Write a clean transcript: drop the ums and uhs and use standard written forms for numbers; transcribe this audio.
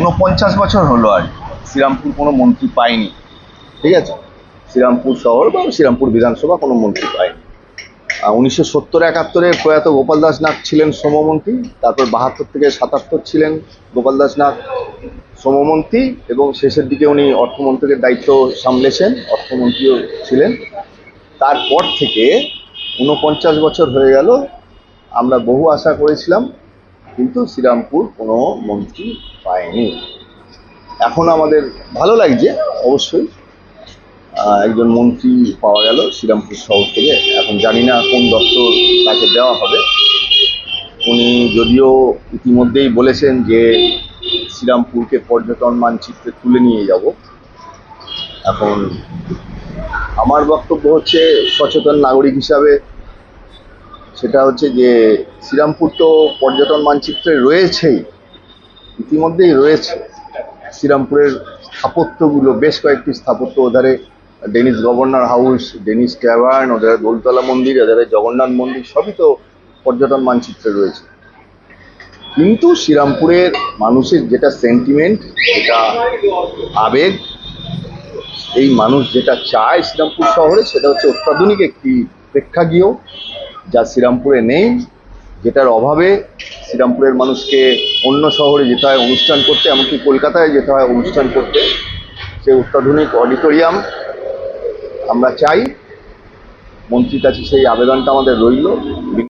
49 বছর হলো আর শ্রীরামপুর কোনো মন্ত্রী পায়নি। ঠিক আছে, শ্রীরামপুর শহর বা শ্রীরামপুর বিধানসভা কোনো মন্ত্রী পায়নি। 1970-71 প্রয়াত গোপাল দাস নাগ ছিলেন শ্রমমন্ত্রী, তারপর 72 থেকে 77 ছিলেন গোপাল দাস নাগ শ্রমমন্ত্রী, এবং শেষের দিকে উনি অর্থমন্ত্রকের দায়িত্ব সামলেছেন, অর্থমন্ত্রীও ছিলেন। তারপর থেকে 49 বছর হয়ে গেল, আমরা বহু আশা করেছিলাম, কিন্তু শ্রীরামপুর কোনো মন্ত্রী পায়নি। এখন আমাদের ভালো লাগছে অবশ্যই, একজন মন্ত্রী পাওয়া গেল শ্রীরামপুর শহর থেকে। এখন জানি না কোন দপ্তর তাকে দেওয়া হবে। উনি যদিও ইতিমধ্যেই বলেছেন যে শ্রীরামপুরকে পর্যটন মানচিত্রে তুলে নিয়ে যাব। এখন আমার বক্তব্য হচ্ছে সচেতন নাগরিক হিসাবে, সেটা হচ্ছে যে শ্রীরামপুর তো পর্যটন মানচিত্রে রয়েছেই, ইতিমধ্যেই রয়েছে। শ্রীরামপুরের স্থাপত্যগুলো, বেশ কয়েকটি স্থাপত্য, ওধারে Danish governor house, Danish tavern, ওধারে দোলতলা মন্দির, ওধারে জগন্নাথ মন্দির, সবই তো পর্যটন মানচিত্রে রয়েছে। কিন্তু শ্রীরামপুরের মানুষের যেটা সেন্টিমেন্ট, যেটা আবেগ, এই মানুষ যেটা চায় শ্রীরামপুর শহরে, সেটা হচ্ছে অত্যাধুনিক একটি প্রেক্ষাগৃহ, যা শ্রীরামপুরে নেই, যেটার অভাবে শ্রীরামপুরের মানুষকে অন্য শহরে যেতে হয় অনুষ্ঠান করতে, এমনকি কলকাতায় যেতে হয় অনুষ্ঠান করতে। সেই অত্যাধুনিক অডিটোরিয়াম আমরা চাই। মন্ত্রীর কাছে সেই আবেদনটা আমাদের রইল।